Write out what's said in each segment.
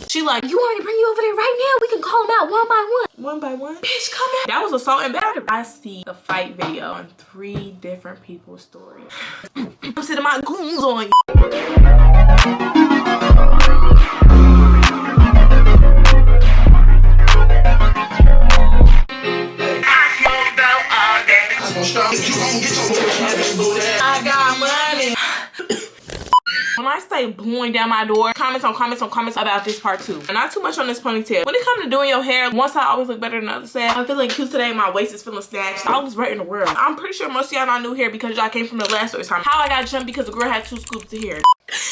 She like, you want me to bring you over there right now? We can call them out one by one. One by one? Bitch, come out. That was assault and battery. I see the fight video on 3 different people's stories. I'm sitting my goons on you. I got money. When I say blowing down my door, comments on comments on comments about this part 2. And not too much on this ponytail. When it comes to doing your hair, one side always look better than the other side. I'm feeling cute today. My waist is feeling snatched. I was right in the world. I'm pretty sure most of y'all not new here because y'all came from the last Storytime. How I got jumped because the girl had 2 scoops of hair.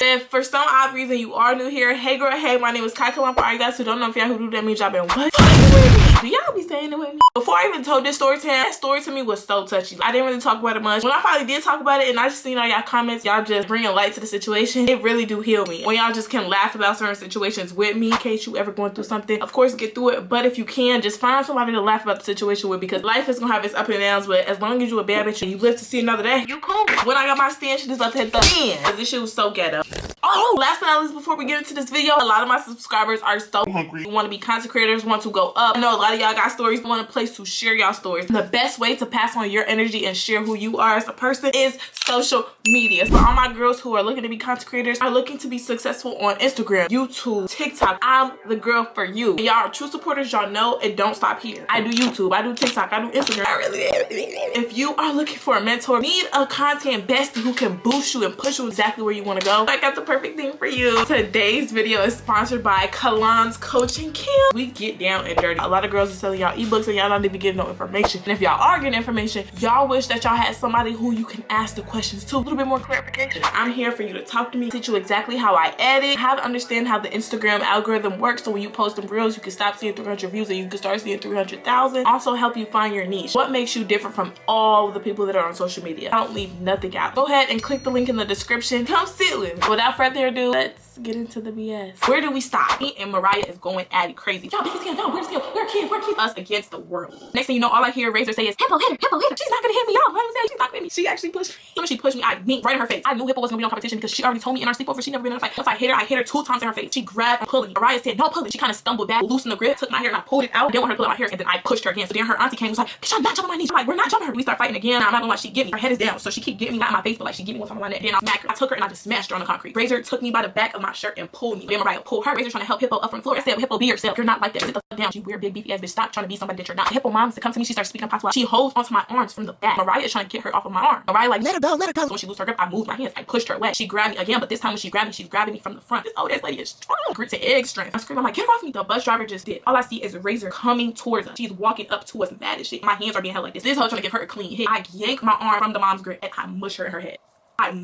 If for some odd reason you are new here, hey girl, hey, my name is Khaia Khalan. For all you guys who don't know if y'all who do, that means y'all been what? Do y'all be saying it with me? Before I even told this story time, that story to me was so touchy. I didn't really talk about it much. When I finally did talk about it and I just seen all y'all comments, y'all just bringing light to the situation, it really do heal me. When y'all just can laugh about certain situations with me in case you ever going through something. Of course, get through it. But if you can, just find somebody to laugh about the situation with because life is gonna have its ups and downs. But as long as you a bad bitch and you live to see another day, you cool. When I got my stand, she just about to hit the end. Cause this shit was so ghetto. Oh, last but not least, before we get into this video, a lot of my subscribers are so hungry. Want to be content creators, want to go up. I know a lot of y'all got stories, want a place to share y'all stories. The best way to pass on your energy and share who you are as a person is social media. For all my girls who are looking to be content creators, are looking to be successful on Instagram, YouTube, TikTok, I'm the girl for you. Y'all are true supporters, y'all know it don't stop here. I do YouTube, I do TikTok, I do Instagram. If you are looking for a mentor, need a content bestie who can boost you and push you exactly where you want to go, I got the perfect thing for you. Today's video is sponsored by Khalan's Coaching Camp. We get down and dirty. A lot of girls are selling y'all ebooks and y'all not even getting no information. And if y'all are getting information, y'all wish that y'all had somebody who you can ask the questions to. A little bit more clarification. I'm here for you to talk to me, teach you exactly how I edit, how to understand how the Instagram algorithm works, so when you post them reels, you can stop seeing 300 views and you can start seeing 300,000. Also help you find your niche. What makes you different from all the people that are on social media? I don't leave nothing out. Go ahead and click the link in the description. Come sit with me. Without further ado, let's get into the BS. Where do we stop? Me and Mariah is going at it crazy. Y'all, big scale, y'all, we're kids, us against the world. Next thing you know, all I hear Razor say is, Hippo, hit her, she's not gonna hit me, y'all. She's not gonna hit me. She actually pushed me. When she pushed me, I mean right in her face. I knew Hippo wasn't gonna be on competition because she already told me in our sleepover she never been in a fight. Once I hit her 2 times in her face. She grabbed and pulling. Mariah said, no pulling. She kind of stumbled back, loosened the grip, took my hair and I pulled it out. Didn't want her to pull out my hair and then I pushed her again. So then her auntie came and was like, bitch, I'm not jumping on my knees. I'm like, we're not jumping her. We start fighting again. I'm not gonna lie, she get me. Her head is down. So she keep getting me, not in my face, but like she get me one time on my neck. Then I smacked her. I took her and I just smashed her on the concrete. Razor took me by the back of my shirt and pulled me. Then Mariah pulled her. Razor trying to help Hippo up from the floor. I said, Hippo, be yourself. You're not like that. Sit the fuck down. You weird big beefy ass bitch. Stop trying to be somebody that you're not. Hippo mom to come to me. She starts speaking patois. She holds onto my arms from the back. Mariah is trying to get her off of my arm. Mariah like, let her go, let her go. So when she loses her grip, I moved my hands. I pushed her away. She grabbed me again, but this time when she grabbed me, she's grabbing me from the front. This old ass lady is strong. Grits and egg strength. I scream, I'm like, get her off me. The bus driver just did. All I see is Razor coming towards us. She's walking up to us mad as shit. My hands are being held like this. This hoe trying to give her a clean hit. I yank my arm from the mom's grip and I mush her in her head.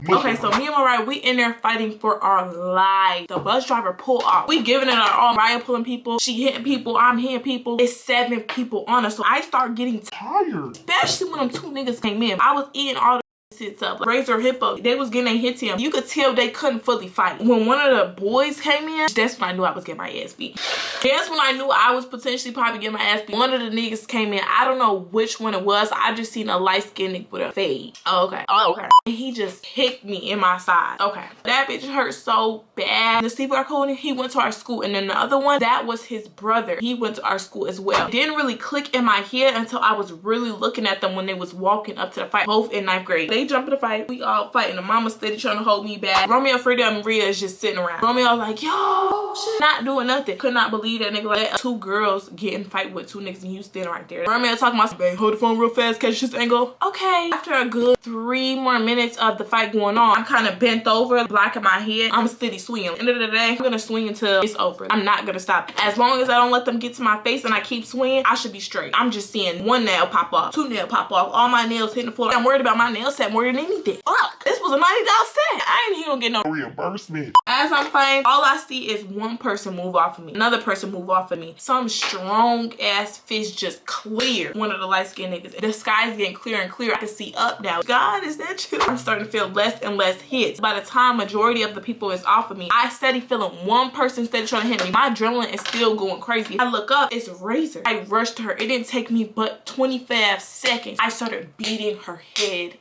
Okay, so me and Mariah, we in there fighting for our lives. The bus driver pulled off. We giving it our all. Mariah pulling people. She hitting people. I'm hitting people. It's 7 people on us. So I start getting tired. Especially when them 2 niggas came in. I was eating all the hits up. Razor, Hippo, they was getting their hits in. You could tell they couldn't fully fight. When one of the boys came in, that's when I knew I was getting my ass beat. That's when I knew I was potentially probably getting my ass beat. One of the niggas came in. I don't know which one it was. I just seen a light-skinned nigga with a fade. Oh, okay. And he just kicked me in my side. Okay. That bitch hurt so bad. The Steve Arconi, he went to our school. And then the other one, that was his brother. He went to our school as well. It didn't really click in my head until I was really looking at them when they was walking up to the fight. Both in 9th grade. They jumped in the fight. We all fighting. The mama steady trying to hold me back. Romeo, Frida, and Maria is just sitting around. Romeo was like, yo, shit. Not doing nothing. Could not believe that nigga like that. 2 girls getting fight with 2 niggas and you standing right there. Romeo talking about, babe, hold the phone real fast, catch this angle. Okay. After a good 3 more minutes of the fight going on, I'm kind of bent over, blocking my head. I'm steady swinging. End of the day, I'm gonna swing until it's over. I'm not gonna stop. As long as I don't let them get to my face and I keep swinging, I should be straight. I'm just seeing 1 nail pop off, 2 nails pop off, all my nails hitting the floor. I'm worried about my nail set more than anything. Fuck, this was a $90 set. I ain't even get no reimbursement. As I'm fighting, all I see is 1 person move off of me, another person move off of me. Some strong ass fist just clear one of the light skinned niggas. The sky's getting clearer and clearer. I can see up now. God, is that you? I'm starting to feel less and less hits. By the time majority of the people is off of me, I steady feeling 1 person steady trying to hit me. My adrenaline is still going crazy. I look up, it's Razor. I rushed her. It didn't take me but 25 seconds. I started beating her head.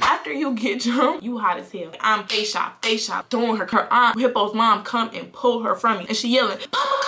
After you get jumped, you hot as hell. I'm face shot, throwing her. Her aunt, Hippo's mom, come and pull her from me. And she yelling, Mama,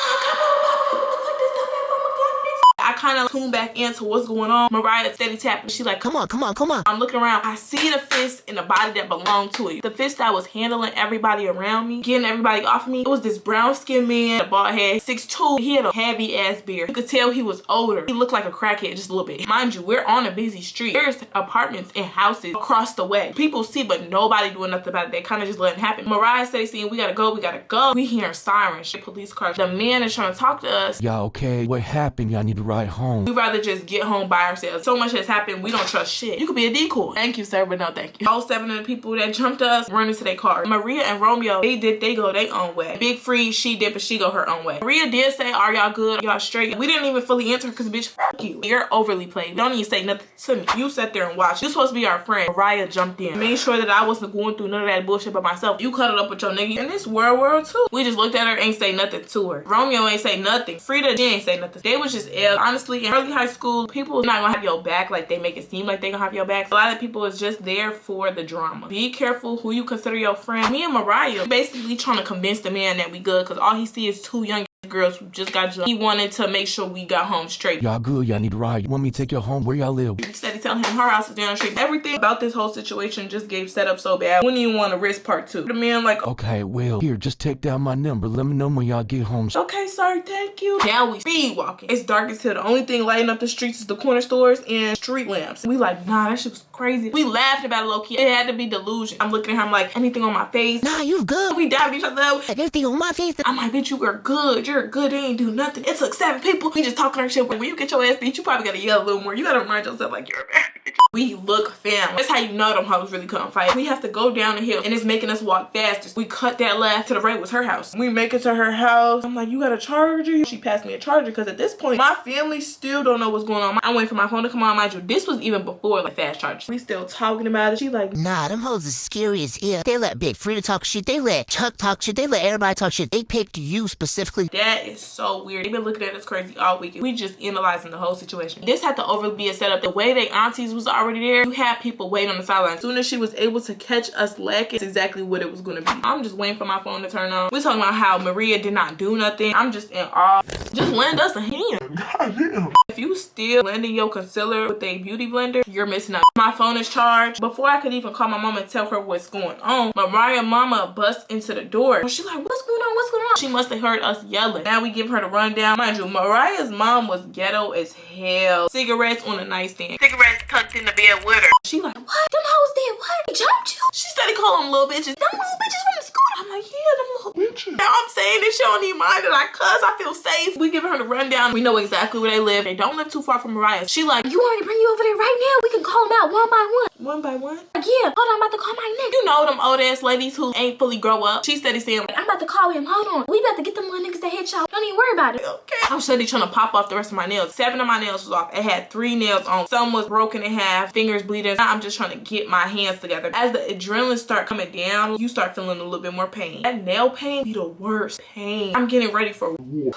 I kind of tune back into what's going on. Mariah steady tapping. She like, come on, come on, come on. I'm looking around. I see the fist in the body that belonged to it. The fist that was handling everybody around me, getting everybody off of me. It was this brown skinned man, a bald head, 6'2". He had a heavy ass beard. You could tell he was older. He looked like a crackhead just a little bit. Mind you, we're on a busy street. There's apartments and houses across the way. People see, but nobody doing nothing about it. They kind of just letting it happen. Mariah steady saying, we gotta go, we gotta go. We hearing sirens, police cars. The man is trying to talk to us. Y'all okay? What happened? Y'all need to ride home. We'd rather just get home by ourselves. So much has happened, we don't trust shit. You could be a decoy. Thank you, sir, but no thank you. All 7 of the people that jumped us run into their car. Maria and Romeo, they go their own way. Big Free, she did, but she go her own way. Maria did say, are y'all good? Y'all straight? We didn't even fully answer because bitch, fuck you. You're overly played. Don't even say nothing to me. You sat there and watched. You supposed to be our friend. Mariah jumped in. Made sure that I wasn't going through none of that bullshit by myself. You cuddled up with your nigga in this world too. We just looked at her, ain't say nothing to her. Romeo ain't say nothing. Frida, she ain't say nothing. They was just ill. Honestly, in early high school, people not gonna have your back like they make it seem like they gonna have your back. A lot of people is just there for the drama. Be careful who you consider your friend. Me and Mariah basically trying to convince the man that we good because all he sees is 2 young girls who just got jumped. He wanted to make sure we got home straight. Y'all good? Y'all need to ride? You want me to take y'all home? Where y'all live? Instead of telling him her house is down the street. Everything about this whole situation just gave set up so bad. Wouldn't even want to risk part 2. The man like, okay, well, here, just take down my number. Let me know when y'all get home. Okay, sir, thank you. Now we speed walking. It's dark as hell. The only thing lighting up the streets is the corner stores and street lamps. We like, nah, that shit was crazy. We laughed about it low key. It had to be delusion. I'm looking at him like, anything on my face? Nah, you good. We dabbed each other up. Like, everything on my face. I'm like, bitch, you are good. You're good. They ain't do nothing. It took 7 people. We just talking our shit. When you get your ass beat, you probably gotta yell a little more. You gotta remind yourself like you're a bad bitch. We look family. That's how you know them hoes really couldn't fight. We have to go down the hill and it's making us walk faster. We cut that left. To the right was her house. We make it to her house. I'm like, you got a charger? She passed me a charger because at this point, my family still don't know what's going on. I'm waiting for my phone to come on. Mind you, this was even before like fast charge. We still talking about it. She like, nah, them hoes is scary as hell. They let Big Frida talk shit. They let Chuck talk shit. They let everybody talk shit. They picked you specifically. That is so weird. They've been looking at us crazy all weekend. We just analyzing the whole situation. This had to overly be a setup. The way they aunties was already there, you had people waiting on the sideline. As soon as she was able to catch us lacking, it's exactly what it was gonna be. I'm just waiting for my phone to turn on. We're talking about how Maria did not do nothing. I'm just in awe. Just lend us a hand. Goddamn. If you still lending your concealer with a beauty blender, you're missing out. My phone is charged. Before I could even call my mama and tell her what's going on, Mariah mama bust into the door. She's like, what's going on? What's going on? She must have heard us yelling. Now we give her the rundown. Mind you, Mariah's mom was ghetto as hell. Cigarettes on the nightstand. Cigarettes tucked in the bed with her. She like, what? Them hoes did what? They jumped you? She started calling them little bitches. Them little bitches from the school. I'm like, yeah, them little bitches. Now I'm saying this, she don't even mind that I cuss. I feel safe. We giving her the rundown. We know exactly where they live. They don't live too far from Mariah. She like, you want me to bring you over there right now? We can call them out one by one. One by one? Yeah. Hold on, I'm about to call my nigga. You know them old ass ladies who ain't fully grow up. She steady saying, I'm about to call him. Hold on. We about to get them little niggas that hit y'all. Don't even worry about it. Okay. I'm steady trying to pop off the rest of my nails. 7 of my nails was off. It had 3 nails on. Some was broken in half. Fingers bleeding. I'm just trying to get my hands together. As the adrenaline start coming down, you start feeling a little bit more pain. That nail pain be the worst pain. I'm getting ready for war.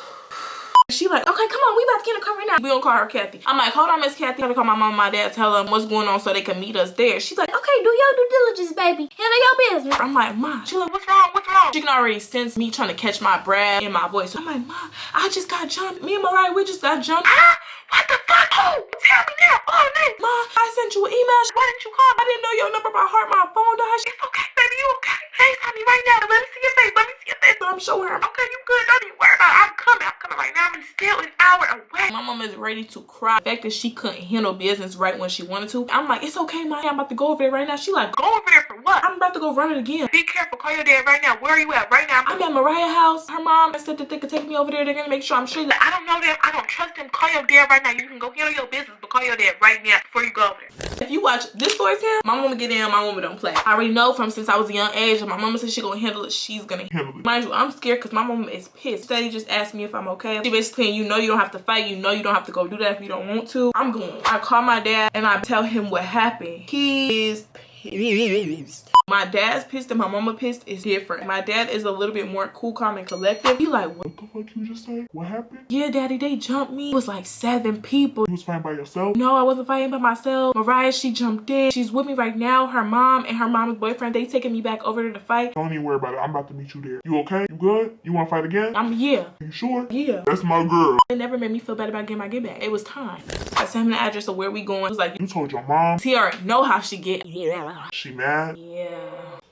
She like, okay, come on, we about to get in the car right now. We gonna call her Kathy. I'm like, hold on, Miss Kathy. I have to call my mom and my dad, tell them what's going on so they can meet us there. She's like, okay, do your due diligence, baby. Handle your business. I'm like, Ma. She's like, what's wrong? What's wrong? She can already sense me trying to catch my breath in my voice. So I'm like, Ma, I just got jumped. Me and Mariah, we just got jumped. Ah, what the fuck? Oh, tell me now. Oh, man. Ma, I sent you an email. Why didn't you call? I didn't know your number by heart. My phone died. It's okay, baby. You okay? FaceTime me right now. Let me see your face. Let me see your face. So I'm showing her. Okay, you good. Don't even worry about it. I'm coming right now. I'm still an hour away. My mom is ready to cry. The fact that she couldn't handle business right when she wanted to. I'm like, it's okay, Ma. I'm about to go over there right now. She like, go over there for what? I'm about to go run it again. Be careful. Call your dad right now. Where are you at right now? I'm at Mariah's house. Her mom said that they could take me over there. They're gonna make sure I'm straight. Like, I don't know them. I don't trust them. Call your dad right now. You can go handle your business, but call your dad right now before you go over there. If you watch this Storytime, my mama get in, my mama don't play. I already know from since I was a young age, if my mama said she gonna handle it, she's gonna handle it. Mind you, I'm scared because my mama is pissed. Steady just asked me if I'm okay. She basically, you know you don't have to fight. You know you don't have to go do that if you don't want to. I'm going. I call my dad and I tell him what happened. He is pissed. My dad's pissed and my mama pissed is different. My dad is a little bit more cool, calm, and collective. He like, what the fuck you just say? What happened? Yeah, daddy, they jumped me. It was like 7 people. You was fighting by yourself? No, I wasn't fighting by myself. Mariah, she jumped in. She's with me right now. Her mom and her mom's boyfriend, they taking me back over to the fight. Don't even worry about it. I'm about to meet you there. You okay? You good? You want to fight again? Yeah. You sure? Yeah. That's my girl. It never made me feel bad about getting my get back. It was time. I sent him the address of where we going. It was like, you told your mom? She already know how she get. Yeah. She mad? Yeah.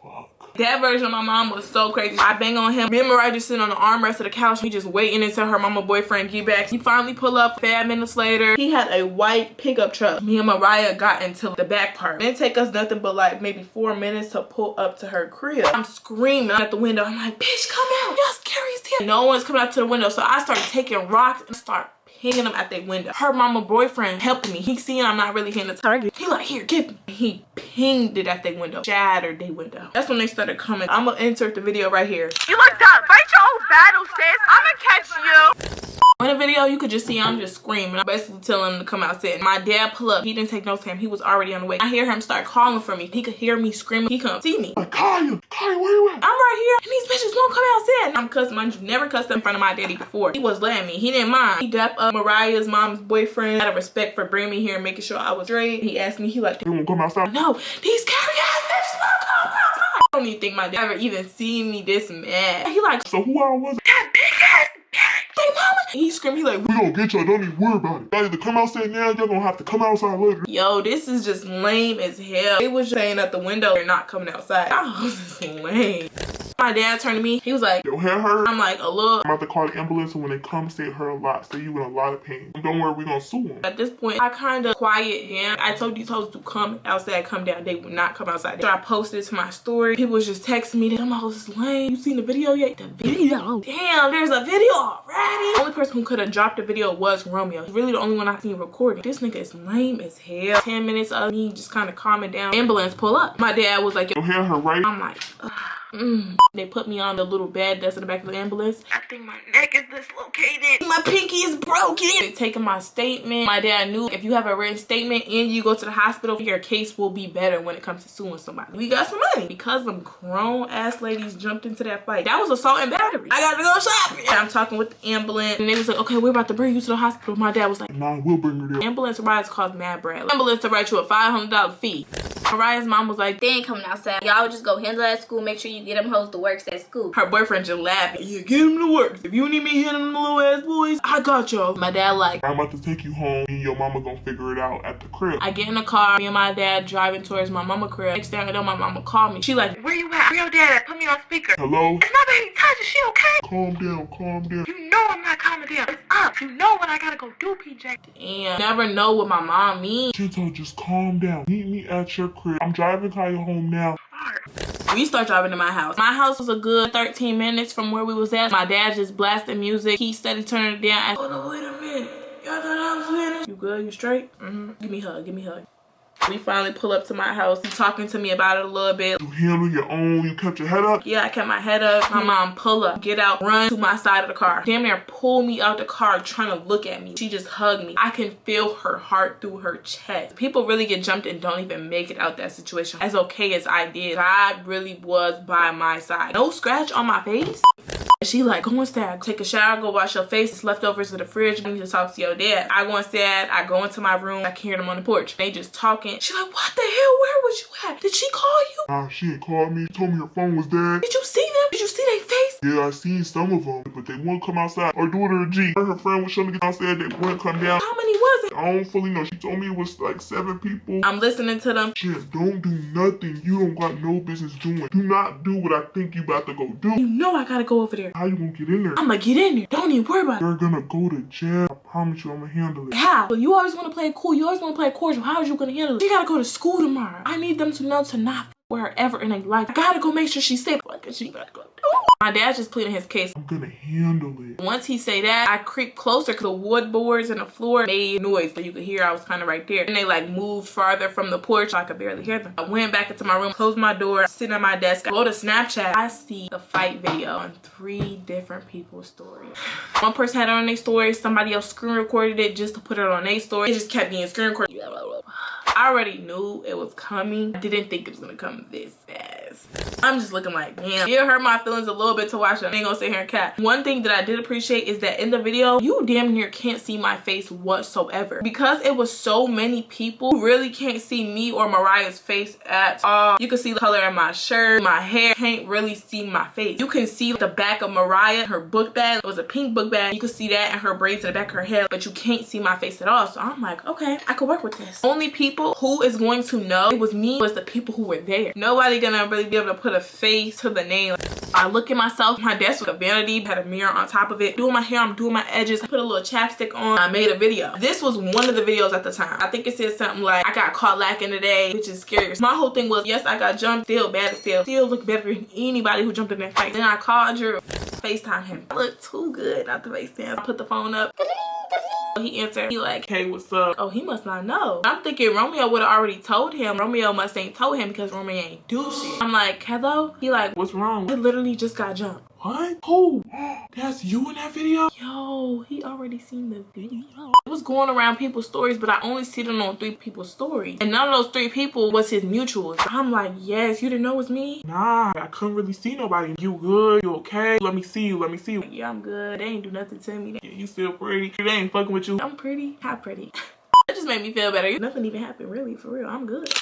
Fuck. That version of my mom was so crazy. I bang on him. Me and Mariah just sitting on the armrest of the couch. We just waiting until her mama boyfriend get back. He finally pull up 5 minutes later. He had a white pickup truck. Me and Mariah got into the back part. It didn't take us nothing but like maybe 4 minutes to pull up to her crib. I'm screaming at the window. I'm like, bitch, come out. Y'all scary as hell. No one's coming out to the window. So I started taking rocks and start pinging them at their window. Her mama boyfriend helped me. He seen I'm not really hitting the target. He like, here, get me. He pinged it at their window. Shattered their window. That's when they started coming. I'm gonna insert the video right here. You look dumb. Fight your own battle, sis. I'm gonna catch you. In the video, you could just see I'm just screaming. I'm basically telling him to come outside. My dad pull up. He didn't take no time. He was already on the way. I hear him start calling for me. He could hear me screaming. He come see me. Like, Khaia, where you at? I'm right here. And these bitches won't come outside. I'm cussing. I never cussed in front of my daddy before. He was letting me. He didn't mind. He dapped up Mariah's mom's boyfriend out of respect for bringing me here and making sure I was straight. He asked me, he like, they won't come outside? No, these scary ass bitches won't come outside. I don't even think my dad ever even seen me this mad. He like, so who I was? That big ass they mama. He screamed, he like, we gonna get y'all, don't even worry about it. Y'all either come outside now, y'all gonna have to come outside later. Yo, this is just lame as hell. They was just saying at the window, they're not coming outside. That was just lame. My dad turned to me, he was like, your hair hurt? I'm like, a little. I'm about to call the ambulance, and when they come, say it hurt a lot. Say you in a lot of pain. Don't worry, we gonna sue him. At this point, I kind of quiet down. I told these hoes to come outside, come down. They would not come outside. So I posted it to my story. People was just texting me, them hoes is lame. You seen the video yet? The video? Damn, there's a video already. The only person who could have dropped the video was Romeo. He's really the only one I seen recording. This nigga is lame as hell. 10 minutes of me just kind of calming down. Ambulance pull up. My dad was like, your hair hurt, right? I'm like, ugh. They put me on the little bed that's in the back of the ambulance. I think my neck is dislocated. My pinky is broken. They're taking my statement. My dad knew if you have a written statement and you go to the hospital, your case will be better when it comes to suing somebody. We got some money because them grown ass ladies jumped into that fight. That was assault and battery. I gotta go shopping. I'm talking with the ambulance and they was like, okay, we're about to bring you to the hospital. My dad was like, nah, we'll bring her there. Ambulance rides cost mad bread. Ambulance to write you a $500 fee. Mariah's mom was like, they ain't coming outside. Y'all just go handle that at school. Make sure you get them hoes to work at school. Her boyfriend just laughing. Yeah, get them to work. If you need me hitting them little ass boys, I got y'all. My dad like, I'm about to take you home and your mama gonna figure it out at the crib. I get in the car. Me and my dad driving towards my mama crib. Next thing I know, my mama called me. She like, where you at? Where your dad at? Put me on speaker. Hello? It's my baby Tasha. She okay? Calm down, calm down. You know I'm not calming down. It's up. You know what I gotta go do, PJ. Damn. Never know what my mom means. She told just calm down. Meet me at your crib. I'm driving Khaia home now. We start driving to my house. My house was a good 13 minutes from where we was at. My dad just blasted music. He started turning it down. Oh no, wait a minute. Y'all thought I was finished. You good? You straight? Give me a hug. Give me a hug. We finally pull up to my house. He's talking to me about it a little bit. You handle your own. You kept your head up? Yeah, I kept my head up. My mom pull up, get out, run to my side of the car. Damn near pull me out the car trying to look at me. She just hugged me. I can feel her heart through her chest. People really get jumped and don't even make it out that situation. As okay as I did, God really was by my side. No scratch on my face. She like, go inside, take a shower, go wash your face. It's leftovers in the fridge. You need to talk to your dad. I go inside, I go into my room. I can hear them on the porch. They just talking. She like, what the hell? Where was you at? Did she call you? Nah, she ain't called me. She told me her phone was dead. Did you see them? Did you see their face? Yeah, I seen some of them, but they won't come outside. Her daughter, G, her friend was trying to get outside. They wouldn't come down. How many was it? I don't fully know. She told me it was like 7 people. I'm listening to them. Shit, don't do nothing you don't got no business doing. Do not do what I think you about to go do. You know I gotta go over there. How you gonna get in there? I'm gonna get in there. Don't even worry about it. You're gonna go to jail. I promise you I'm gonna handle it. How? You always wanna play cool. You always wanna play cordial. How are you gonna handle it? She gotta go to school tomorrow. I need them to know to not with her ever in their life. I gotta go make sure she's safe. Like, she gotta go. My dad's just pleading his case. I'm gonna handle it. Once he say that, I creep closer because the wood boards and the floor made noise, but you could hear I was kind of right there. And they like moved farther from the porch. I could barely hear them. I went back into my room, closed my door, sitting at my desk. I go to Snapchat. I see the fight video on 3 different people's stories. One person had it on their story. Somebody else screen recorded it just to put it on their story. It just kept being screen recorded. I already knew it was coming. I didn't think it was gonna come this fast. I'm just looking like, damn. It hurt my feelings a little bit to watch it. I ain't gonna sit here and cap. One thing that I did appreciate is that in the video, you damn near can't see my face whatsoever. Because it was so many people, you really can't see me or Mariah's face at all. You can see the color in my shirt, my hair. Can't really see my face. You can see the back of Mariah, her book bag. It was a pink book bag. You can see that and her braids in the back of her hair, but you can't see my face at all. So I'm like, okay, I could work with this. Only people who is going to know it was me was the people who were there. Nobody gonna really be able to put a face to the name. I look at myself, my desk was a vanity, had a mirror on top of it. Doing my hair, I'm doing my edges. I put a little chapstick on. I made a video. This was one of the videos at the time. I think it said something like, I got caught lacking today, which is scary. My whole thing was, yes, I got jumped, still bad as still look better than anybody who jumped in that fight. Then I called Drew, FaceTime him. I look too good not to FaceTime. I put the phone up. He answered. He like, hey, what's up? Oh, he must not know. I'm thinking Romeo would have already told him. Romeo must ain't told him because Romeo ain't do shit. I'm like, hello? He like, what's wrong? He literally just got jumped. What? Oh, that's you in that video? Yo, he already seen the video. It was going around people's stories, but I only seen it on 3 people's stories. And none of those 3 people was his mutuals. I'm like, yes, you didn't know it was me? Nah, I couldn't really see nobody. You good? You okay? Let me see you. Let me see you. Like, yeah, I'm good. They ain't do nothing to me. Yeah, you still pretty. They ain't fucking with you. I'm pretty. How pretty? It just made me feel better. Nothing even happened, really, for real. I'm good.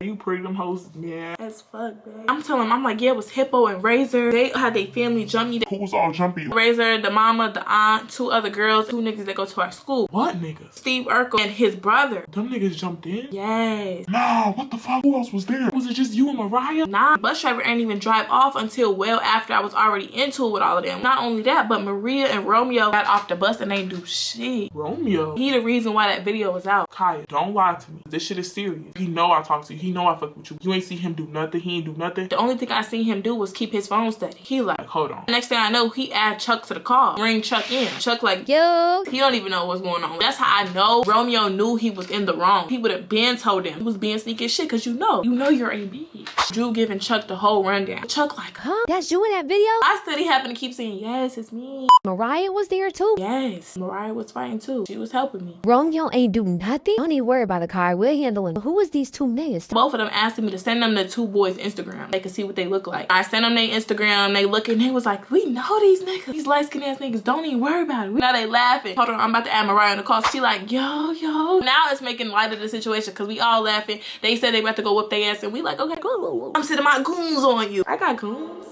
You pretty, them hoes, yeah. As fuck, babe. I'm telling him, I'm like, yeah, it was Hippo and Razor. They had their family jump me. Who was all jumpy? Razor, the mama, the aunt, 2 other girls, 2 niggas that go to our school. What niggas? Steve Urkel and his brother. Them niggas jumped in? Yes. Nah, what the fuck? Who else was there? Was it just you and Mariah? Nah, bus driver ain't even drive off until well after I was already into it with all of them. Not only that, but Maria and Romeo got off the bus and they do shit. Romeo? He the reason why that video was out. Khaia, don't lie to me. This shit is serious. He know I talk to you. He know I fuck with you. You ain't see him do nothing. He ain't do nothing. The only thing I seen him do was keep his phone steady. He like, hold on. Next thing I know, he add Chuck to the call. Ring Chuck in. Chuck like, yo. He don't even know what's going on. That's how I know Romeo knew he was in the wrong. He would have been told him. He was being sneaky as shit because you know you're a bitch. Drew giving Chuck the whole rundown. Chuck like, huh? That's you in that video? I steady happened to keep saying, yes, it's me. Mariah was there too? Yes. Mariah was fighting too. She was helping me. Romeo ain't do nothing? Don't even worry about the car. We're handling. Who is these 2 niggas? Both of them asking me to send them the 2 boys' Instagram. They could see what they look like. I sent them their Instagram. They look and they was like, we know these niggas. These light-skinned ass niggas. Don't even worry about it. Now they laughing. Hold on, I'm about to add Mariah in the call. She like, yo. Now it's making light of the situation because we all laughing. They said they about to go whip their ass and we like, okay, cool. I'm sending my goons on you. I got goons.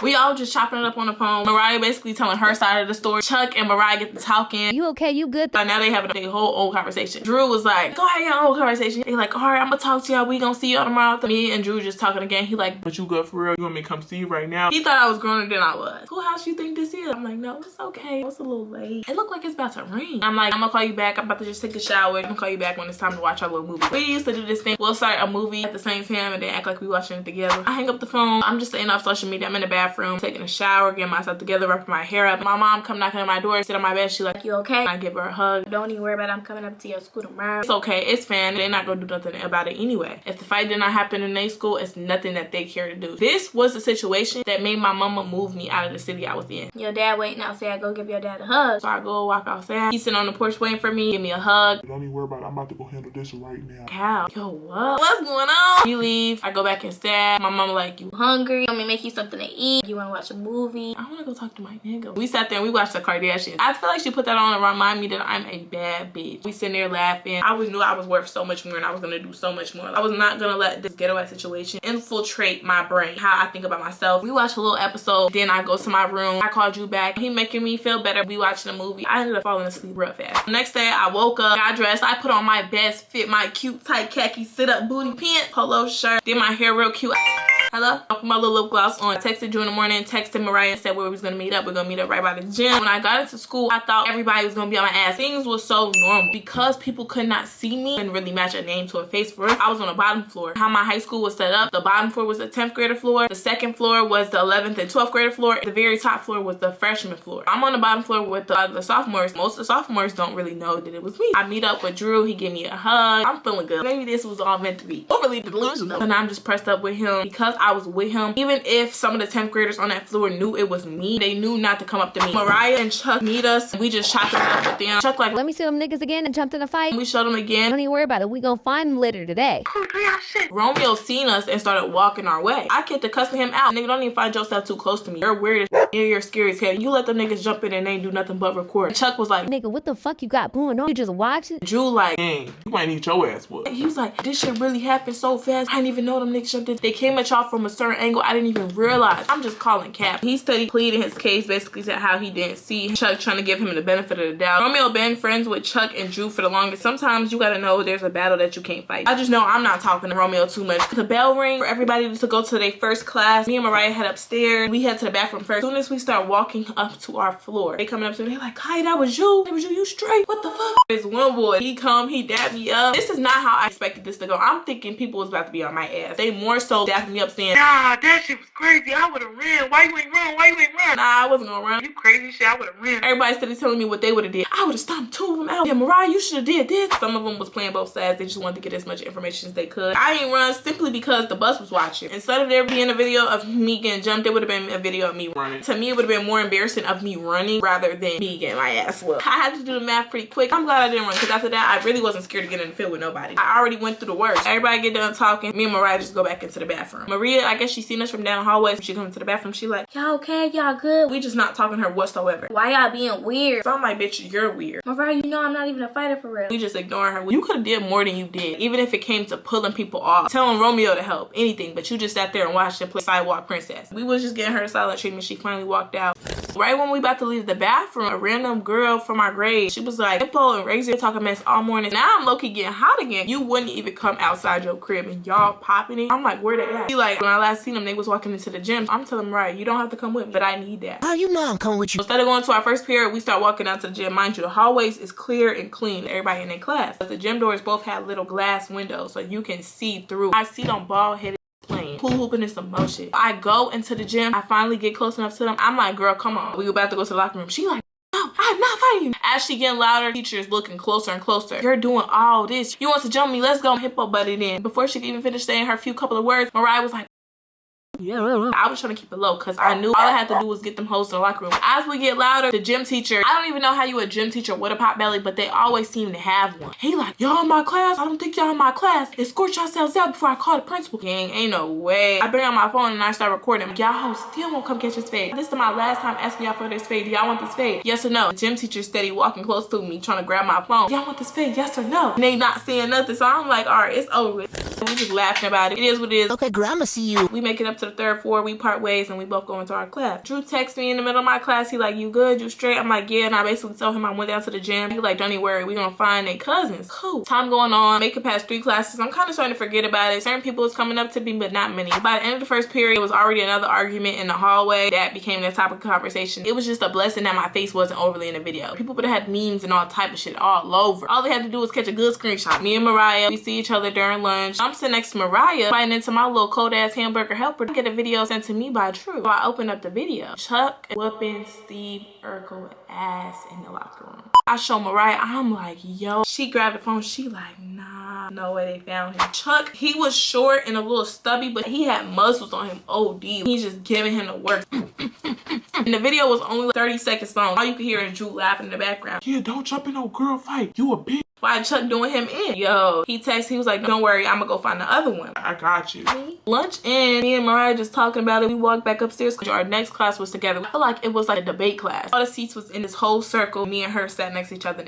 We all just chopping it up on the phone. Mariah basically telling her side of the story. Chuck and Mariah get to talking. You okay? You good? So now they having a whole old conversation. Drew was like, go ahead, your old conversation. They like, all right, I'm gonna talk to y'all. We gonna see y'all tomorrow. Me and Drew just talking again. He like, but you good for real? You want me to come see you right now? He thought I was growner than I was. Who house you think this is? I'm like, no, it's okay. It's a little late. It looked like it's about to rain. I'm like, I'm gonna call you back. I'm about to just take a shower. I'm gonna call you back when it's time to watch our little movie. We used to do this thing. We'll start a movie at the same time and then act like we watching it together. I hang up the phone. I'm just staying off social media. I'm in the bathroom, taking a shower, getting myself together, wrapping my hair up. My mom come knocking on my door, sit on my bed. She like, you okay? I give her a hug. Don't even worry about it. I'm coming up to your school tomorrow. It's okay. It's fine. They're not gonna do nothing about it anyway. If the fight did not happen in their school, it's nothing that they care to do. This was the situation that made my mama move me out of the city I was in. Your dad waiting outside. Go give your dad a hug. So I go walk outside. He's sitting on the porch waiting for me. Give me a hug. Don't even worry about it. I'm about to go handle this right now. Cow. Yo, what? What's going on? We leave. I go back inside. My mama like, you hungry? Let me make you something to eat. You wanna watch a movie? I wanna go talk to my nigga. We sat there and we watched the Kardashians. I feel like she put that on to remind me that I'm a bad bitch. We sitting there laughing. I always knew I was worth so much more and I was gonna do so much more. I was not gonna let this ghetto ass situation infiltrate my brain, how I think about myself. We watched a little episode, then I go to my room. I called you back. He making me feel better. We watched the movie. I ended up falling asleep real fast. Next day, I woke up, got dressed. I put on my best fit, my cute tight khaki sit-up booty pants, polo shirt, did my hair real cute. Hello? I put my little lip gloss on. I texted you in the morning, texted Mariah and said where we was gonna meet up. We're gonna meet up right by the gym. When I got into school, I thought everybody was gonna be on my ass. Things was so normal. Because people could not see me and really match a name to a face for it, I was on the bottom floor. How my high school was set up, the bottom floor was the 10th grader floor. The second floor was the 11th and 12th grader floor. The very top floor was the freshman floor. I'm on the bottom floor with the sophomores. Most of the sophomores don't really know that it was me. I meet up with Drew. He gave me a hug. I'm feeling good. Maybe this was all meant to be. Overly delusional. And I'm just pressed up with him because I was with him. Even if some of the 10th graders on that floor knew it was me, they knew not to come up to me. Mariah and Chuck meet us. We just chopped it up with them. Chuck like, Let me see them niggas again and jumped in a fight. we showed them again. Don't even worry about it. We gonna find them later today. Romeo seen us and started walking our way. I kept to cussing him out. Nigga, don't even find yourself too close to me. You're weird as you're scary as hell. You let them niggas jump in and they ain't do nothing but record. Chuck was like, Nigga, what the fuck you got going on? You just watch it? Drew like, Dang, you might need your ass whooped. he was like, this shit really happened so fast. I didn't even know them niggas jumped in. They came at y'all from a certain angle. I didn't even realize. I'm just calling cap. He studied pleading his case, basically said how he didn't see Chuck, trying to give him the benefit of the doubt. Romeo been friends with Chuck and Drew for the longest. Sometimes you gotta know there's a battle that you can't fight. I just know I'm not talking to Romeo too much. The bell ring for everybody to go to their first class. Me and Mariah head upstairs. We head to the bathroom first. As soon as we start walking up to our floor, they coming up to me. They're like, Khaia, that was you. That was you. You straight. What the fuck? This one boy, he dapped me up. This is not how I expected this to go. I'm thinking people was about to be on my ass. They more so dapped me up saying, nah, that shit was crazy. I would have ran. Why you ain't run? Why you ain't run? Nah, I wasn't gonna run. You crazy shit. I would have ran. Everybody started telling me what they would have did. I would have stomped 2 of them out. Yeah, Mariah, you should have did this. Some of them was playing both sides. They just wanted to get as much information as they could. I ain't run simply because the bus was watching. Instead of there being a video of me getting jumped, it would have been a video of me running. To me, it would have been more embarrassing of me running rather than me getting my ass whooped. I had to do the math pretty quick. I'm glad I didn't run because after that, I really wasn't scared to get in the field with nobody. I already went through the worst. Everybody get done talking. Me and Mariah just go back into the bathroom. Maria, I guess she seen us from down the hallway. She come into the bathroom. She like, y'all okay? Y'all good? We just not talking to her whatsoever. Why y'all being weird? So I'm like, bitch, you're weird. Mariah, you know I'm not even a fighter for real. We just ignoring her. You could have did more than you did. Even if it came to pulling people off, telling Romeo to help, anything. But you just sat there and watched him play Sidewalk Princess. We was just getting her silent treatment. She finally walked out. Right when we about to leave the bathroom, a random girl from our grade, she was like, Hippo and Razor talking mess all morning. Now I'm low-key getting hot again. You wouldn't even come outside your crib and y'all popping it. I'm like, where they at? She like, when I last seen them, they was walking into the gym. I'm telling them, right, you don't have to come with me, but I need that. Oh, you know I'm coming with you. Instead of going to our first period, we start walking out to the gym. Mind you, the hallways is clear and clean. Everybody in their class. But the gym doors both had little glass windows so you can see through. I see them bald-headed playing pool hooping and some motion. I go into the gym. I finally get close enough to them. I'm like, girl, come on. We about to go to the locker room. She like, no, I'm not fighting you. As she getting louder, teacher's looking closer and closer. You're doing all this. You want to jump me? Let's go. Hippo butted in. Before she could even finish saying her few couple of words, Mariah was like, I was trying to keep it low because I knew all I had to do was get them hoes to the locker room. As we get louder, the gym teacher, I don't even know how you a gym teacher with a pot belly, but they always seem to have one. He like, y'all in my class? I don't think y'all in my class. Escort yourselves out before I call the principal. Gang, ain't no way. I bring out my phone and I start recording. Y'all hoes still won't come catch his fade. This is my last time asking y'all for this fade. Do y'all want this fade? Yes or no? The gym teacher steady walking close to me trying to grab my phone. Y'all want this fade? Yes or no? And they not saying nothing. So I'm like, all right, it's over. We just laughing about it. It is what it is. Okay, girl, I'ma see you. We make it up to the 3rd floor. We part ways and we both go into our class. Drew texts me in the middle of my class. He like, you good? You straight? I'm like, yeah. And I basically told him I went down to the gym. He like, don't even worry. We gonna find their cousins. Cool. Time going on. Make it past 3 classes. I'm kind of starting to forget about it. Certain people was coming up to me, but not many. By the end of the first period, it was already another argument in the hallway that became the topic of conversation. It was just a blessing that my face wasn't overly in the video. People would have had memes and all type of shit all over. All they had to do was catch a good screenshot. Me and Mariah, we see each other during lunch. I'm sitting next to Mariah, biting into my little cold ass hamburger helper. I get a video sent to me by Drew. So I open up the video. Chuck whooping Steve Urkel ass in the locker room. I show Mariah. I'm like, yo. She grabbed the phone. She like, nah, no way they found him. Chuck, he was short and a little stubby, but he had muscles on him. OD. He's just giving him the work. And the video was only 30 seconds long. All you could hear is Drew laughing in the background. Yeah, don't jump in no girl fight. You a bitch. Why Chuck doing him in? Yo, he texted, he was like, don't worry, I'm gonna go find the other one. I got you. Lunch in, me and Mariah just talking about it. We walked back upstairs. Our next class was together. I feel like it was like a debate class. All the seats was in this whole circle. Me and her sat next to each other.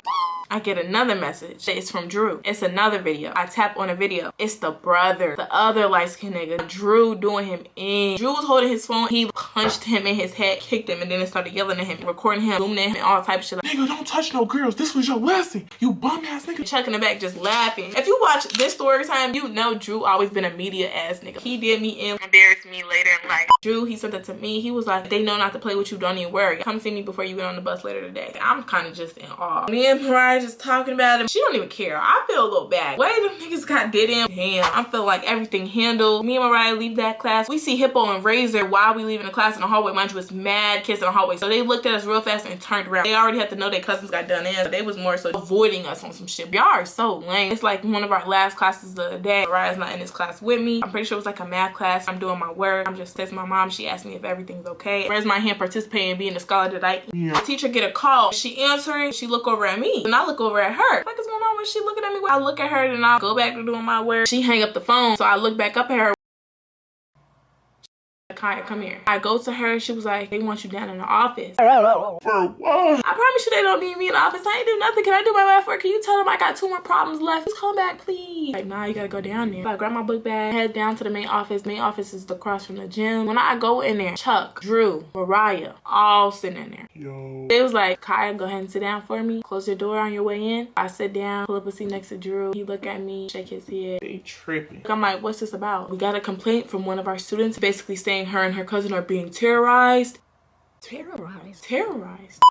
I get another message. It's from Drew. It's another video. I tap on a video. It's the brother, the other light-skinned nigga. Drew doing him in. Drew was holding his phone. He punched him in his head, kicked him, and then it started yelling at him, recording him, zooming at him, and all type of shit. Nigga, don't touch no girls. This was your lesson. You bum ass nigga. Chuck in the back just laughing. If you watch this story time, you know Drew always been a media ass nigga. He did me in, embarrassed me later in life. Drew, he sent that to me. He was like, they know not to play with you. Don't even worry. Come see me before you get on the bus later today. I'm kind of just in awe. Me and Mariah everybody's just talking about him. She don't even care. I feel a little bad. Way them niggas got did him. Damn, I feel like everything handled. Me and Mariah leave that class. We see Hippo and Razor while we leaving the class in the hallway. Mind you, was mad kids in the hallway. So they looked at us real fast and turned around. They already had to know their cousins got done in. So they was more so avoiding us on some shit. Y'all are so lame. It's like one of our last classes of the day. Mariah's not in this class with me. I'm pretty sure it was like a math class. I'm doing my work. I'm just texting my mom. She asked me if everything's okay. Raise my hand, participating, being the scholar that I am. The teacher get a call. She answering. She look over at me. And I look over at her. What is going on when she looking at me? I look at her and I go back to doing my work. She hang up the phone. So I look back up at her. Khaia, come here. I go to her. She was like, they want you down in the office. For what? I promise you they don't need me in the office. I ain't do nothing. Can I do my math work? Can you tell them I got 2 more problems left? Just come back, please. Like, nah, you gotta go down there. So I grab my book bag, head down to the main office. Main office is across from the gym. When I go in there, Chuck, Drew, Mariah, all sitting in there. Yo. They was like, Khaia, go ahead and sit down for me. Close your door on your way in. I sit down, pull up a seat next to Drew. He look at me, shake his head. They tripping. I'm like, what's this about? We got a complaint from one of our students basically saying her and her cousin are being terrorized. Terrorized.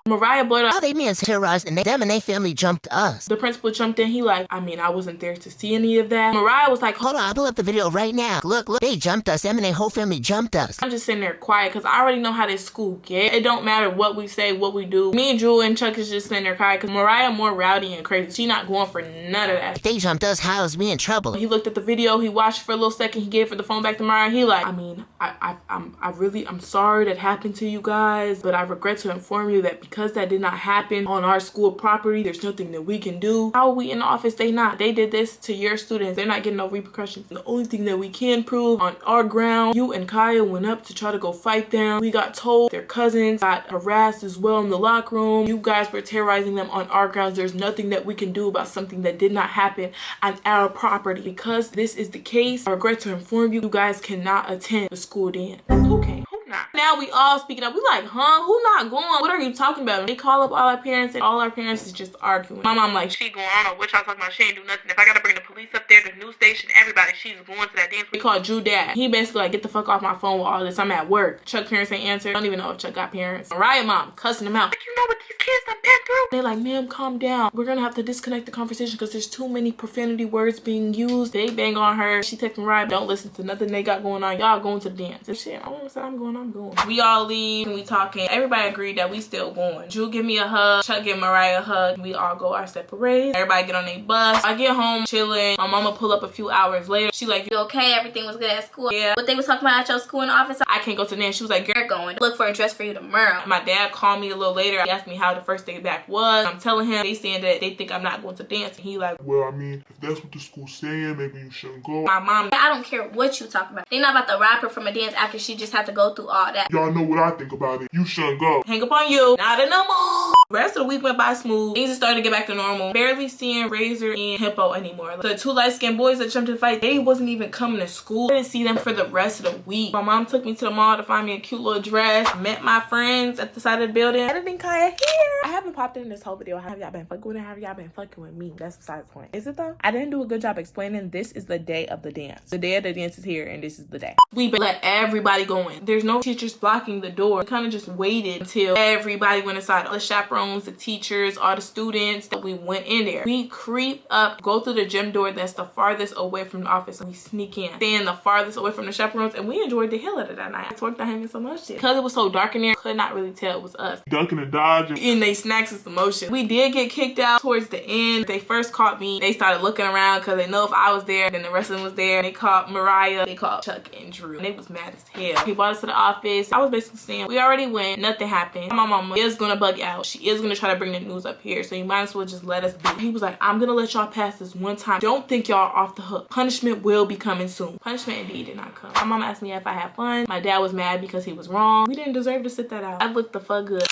Mariah brought up. All they mean is terrorized, and them and their family jumped us. The principal jumped in. He like, I mean, I wasn't there to see any of that. Mariah was like, Hold on, I'll pull up the video right now. Look, they jumped us. Them and their whole family jumped us. I'm just sitting there quiet because I already know how this school get. It don't matter what we say, what we do. Me and Drew and Chuck is just sitting there quiet because Mariah more rowdy and crazy. She not going for none of that. If they jumped us, how is we in trouble? He looked at the video. He watched for a little second. He gave the phone back to Mariah. He like, I mean, I'm sorry that happened to you guys, but I regret to inform you that because that did not happen on our school property, there's nothing that we can do. How are we in the office? They not. They did this to your students. They're not getting no repercussions. The only thing that we can prove on our ground, you and Khaia went up to try to go fight them. We got told their cousins got harassed as well in the locker room. You guys were terrorizing them on our grounds. There's nothing that we can do about something that did not happen on our property. Because this is the case, I regret to inform you, you guys cannot attend the school dance. Okay. Now we all speaking up. We like, huh? Who not going? What are you talking about? They call up all our parents and all our parents is just arguing. My mom like, she going, I don't know what y'all talking about. She ain't do nothing. If I gotta bring the police up there, the news station, everybody, she's going to that dance. We call Drew dad. He basically like, get the fuck off my phone with all this. I'm at work. Chuck parents ain't answer. I don't even know if Chuck got parents. Mariah mom cussing him out. Like, you know what these kids have been through? They like, ma'am, calm down. We're gonna have to disconnect the conversation because there's too many profanity words being used. They bang on her. She texting Mariah, don't listen to nothing they got going on. Y'all going to the dance. And shit, I don't say I'm going. We all leave and we talking. Everybody agreed that we still going. Drew give me a hug. Chuck give Mariah a hug. We all go our separate ways. Everybody get on their bus. I get home chilling. My mama pull up a few hours later. She like, You okay? Everything was good at school? yeah, What they was talking about at your school in the office? I can't go to the dance. She was like, girl, You're going. Look for a dress for you tomorrow. my dad called me a little later. He asked me how the first day back was. I'm telling him, they saying that they think I'm not going to dance. And he like, Well, I mean, if that's what the school's saying, maybe you shouldn't go. my mom, I don't care what you talking about. They not about to rob her from a dance after she just had to go through all that. Y'all know what I think about it. You shouldn't go. hang up on you. Not in no mood. The rest of the week went by smooth. Things started to get back to normal. Barely seeing Razor and Hippo anymore. The 2 light-skinned boys that jumped in the fight, they wasn't even coming to school. I didn't see them for the rest of the week. My mom took me to the mall to find me a cute little dress. I met my friends at the side of the building. Editing Khaia here. I haven't popped in this whole video. Have y'all been fucking with it? Have y'all been fucking with me? That's besides the point. Is it though? I didn't do a good job explaining this is the day of the dance. The day of the dance is here and this is the day. We let everybody go in. There's no teachers blocking the door. We kind of just waited until everybody went inside. All the chaperones, the teachers, all the students, that we went in there. We creep up, go through the gym door that's the farthest away from the office, and we sneak in. Stand the farthest away from the chaperones, and we enjoyed the hell out of that night. I twerked on him and so much shit. Because it was so dark in there, could not really tell it was us. Ducking and dodging. And they snacks and some motion. We did get kicked out towards the end. They first caught me. They started looking around because they know if I was there, then the rest of them was there. They caught Mariah. They caught Chuck and Drew. And they was mad as hell. He brought us to the office. I was basically saying, we already went. Nothing happened. My mama is gonna bug out. She is gonna try to bring the news up here. So you might as well just let us be. He was like, I'm gonna let y'all pass this one time. Don't think y'all off the hook. Punishment will be coming soon. Punishment indeed did not come. My mama asked me if I had fun. My dad was mad because he was wrong. We didn't deserve to sit that out. I looked the fuck good.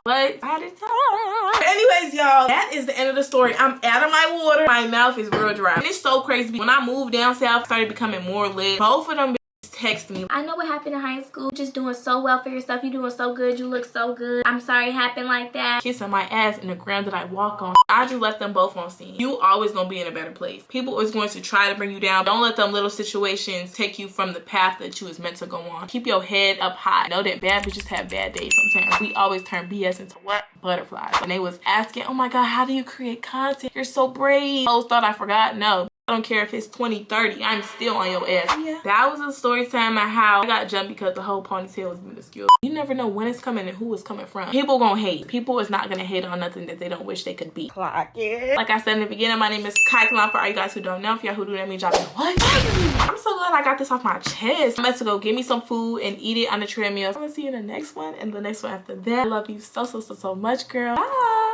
But I had it time. Anyways, y'all, that is the end of the story. I'm out of my water. My mouth is real dry. And it's so crazy. When I moved down south, I started becoming more lit. Both of them text me. I know what happened in high school. Just doing so well for yourself. You doing so good. You look so good. I'm sorry it happened like that. Kissing my ass in the ground that I walk on. I just left them both on scene. You always gonna be in a better place. People is going to try to bring you down. Don't let them little situations take you from the path that you was meant to go on. Keep your head up high. Know that bad bitches have bad days sometimes. We always turn BS into what? Butterflies. When they was asking, oh my God, how do you create content? You're so brave. Hoes thought I forgot. No. I don't care if it's 2030, I'm still on your ass. Yeah. That was a story time at how I got jumped because the whole ponytail was minuscule. You never know when it's coming and who it's coming from. People gonna hate. People is not gonna hate on nothing that they don't wish they could be. Clock it. Like I said in the beginning, my name is Khaia Khalan. For all you guys who don't know, if y'all who do that means y'all been what? I'm so glad I got this off my chest. I'm about to go get me some food and eat it on the treadmill. I'm gonna see you in the next one and the next one after that. I love you so much, girl. Bye.